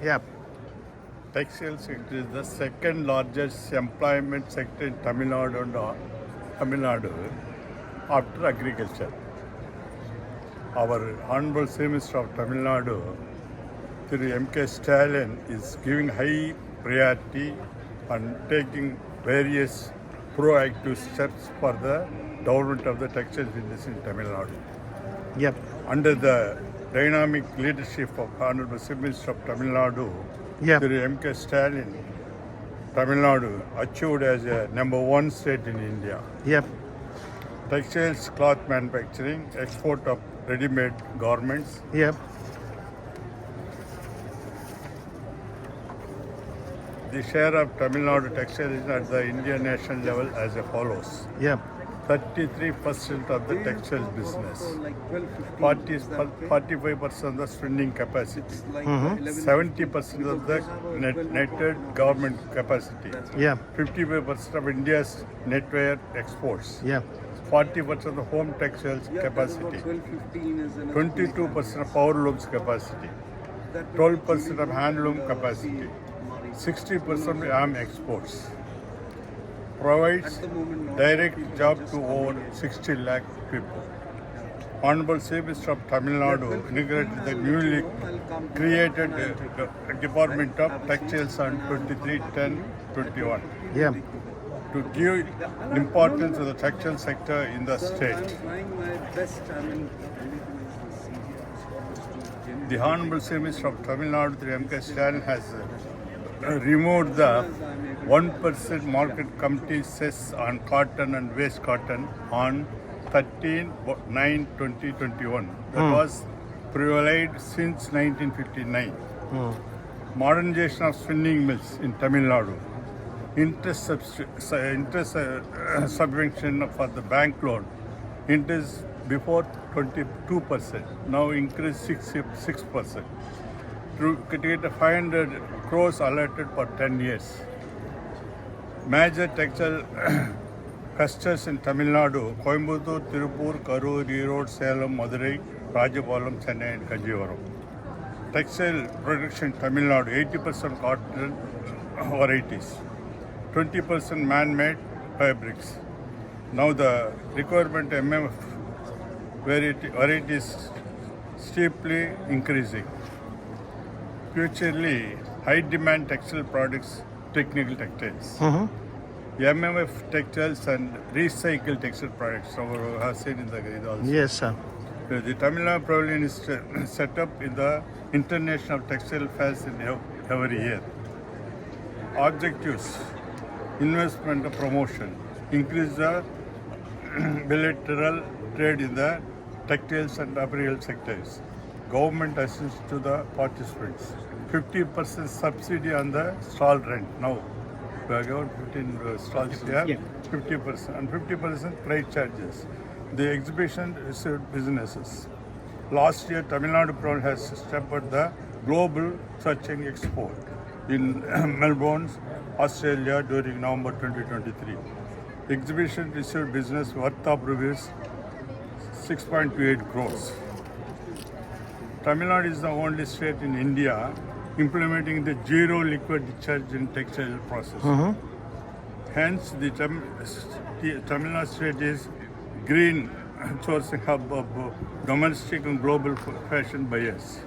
Yep. Textile sector is the second largest employment sector in Tamil Nadu after agriculture. Our Honorable Chief Minister of Tamil Nadu, Thiru M.K. Stalin, is giving high priority and taking various proactive steps for the development of the textile industry in Tamil Nadu. Yep. Under the dynamic leadership of Honorable Chief Minister of Tamil Nadu, Yep. Thiru M.K. Stalin, Tamil Nadu achieved as a #1 state in India. Yep. Textiles, cloth manufacturing, export of ready-made garments. Yep. The share of Tamil Nadu textile is at the Indian national level as follows. Yep. 33% of the textile business, 45% of the spinning capacity, 70% of the netted government capacity, Yep. 55% of India's netwear exports, Yep. 40% of the home textiles capacity, 22% of power looms capacity, 12% of handloom capacity, 60% of arm exports. Provides direct job to over 60 lakh people. Honorable Chief Minister of Tamil Nadu inaugurated the newly created Department of Textiles on 23/10/21 Yep. to give importance to the textile sector in the state. The Honorable Chief Minister of Tamil Nadu, Thiru M.K. Stalin, has removed the 1% market committee cess on cotton and waste cotton on 13/9/2021. That was prevalent since 1959. Modernization of spinning mills in Tamil Nadu. Interest subvention for the bank loan. Interest before 22%, now increased 6%. To get 500 crores allotted for 10 years. Major textile clusters in Tamil Nadu: Coimbatore, Tirupur, Karur, Erode, Salem, Madurai, Rajapalam, Chennai and Kanjivaram. Textile production in Tamil Nadu: 80% cotton varieties, 20% man-made fabrics. Now the requirement MMF varieties steeply increasing. Futurely, high demand textile products, technical textiles. MMF textiles and recycled textile products. So we have seen in the also. Yes, sir. The Tamil Nadu Pavilion is set up in the International Textile Fairs in every year. Objectives: investment and promotion, increase the bilateral trade in the textiles and apparel sectors. Government assistance to the participants. 50% subsidy on the stall rent. Now, we have given 15 stalls here, 50% and 50% freight charges. The exhibition received businesses. Last year, Tamil Nadu Province has stepped the Global Searching Expo in Melbourne, Australia during November 2023. The exhibition received business worth of rupees 6.28 crores. Tamil Nadu is the only state in India implementing the zero liquid discharge in textile process. Hence, the Tamil Nadu state is green sourcing hub of domestic and global fashion buyers.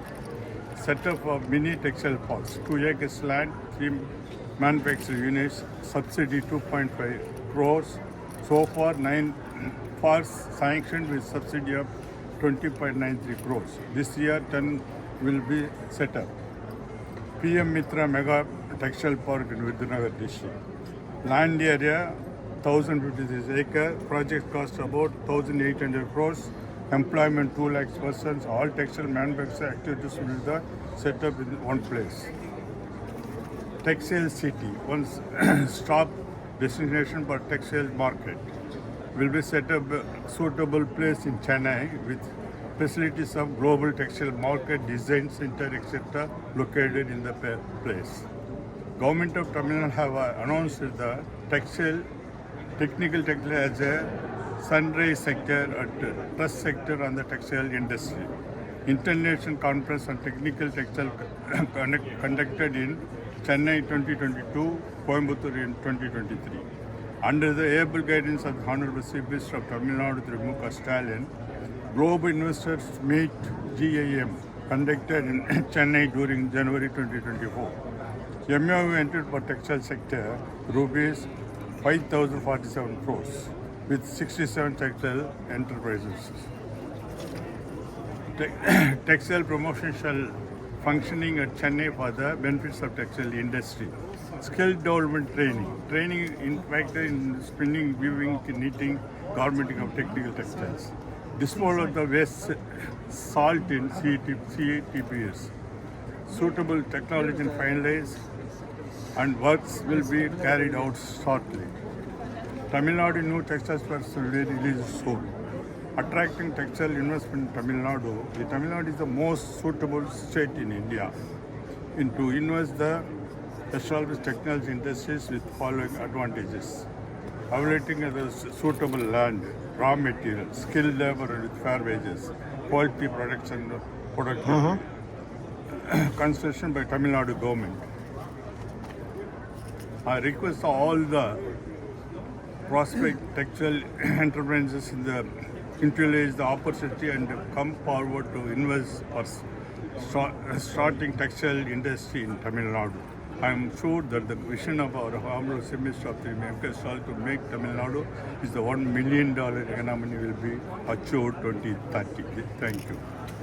Setup of mini textile parks, 2 acres land, 3 manufacturing units, subsidy 2.5 crores. So far, 9 parks sanctioned with subsidy of 20.93 crores. This year, 10 will be set up. PM Mitra Mega Textile Park in Vidyanagara district. Land area 1056 acre. Project cost about 1,800 crores. Employment 2 lakhs persons. All textile manufacturing activities will be set up in one place. Textile city, one stop destination for textile market, will be set up a suitable place in Chennai with facilities of global textile market, design center, etc. located in the place. Government of Tamil Nadu have announced the technical textile as a sunrise sector, trust sector on the textile industry. International Conference on Technical Textile conducted in Chennai 2022, Coimbatore in 2023. Under the able guidance of the Honorable Chief Minister of Tamil Nadu, Thiru M. K. Stalin, Global Investors Meet GIM conducted in Chennai during January 2024. MOU entered for textile sector rupees 5,047 crores with 67 textile enterprises. Textile promotion shall functioning at Chennai for the benefits of textile industry. Skill development training in factor in spinning, weaving, knitting, garmenting of technical textiles. Disposal of the waste salt in CTPS. Suitable technology finalized and works will be carried out shortly. Tamil Nadu new textiles products will be released soon. Attracting textile investment in Tamil Nadu, the Tamil Nadu is the most suitable state in India to invest the established technology industries with following advantages. Availability of the suitable land, raw material, skilled labor with fair wages, quality products and productivity. Concession by Tamil Nadu government. I request all the prospect textile enterprises in the utilize the opportunity and come forward to invest or starting textile industry in Tamil Nadu. I am sure that the vision of our Honorable Chief Minister of the M. K. Stalin to make Tamil Nadu is the $1 million economy will be achieved 2030. Thank you.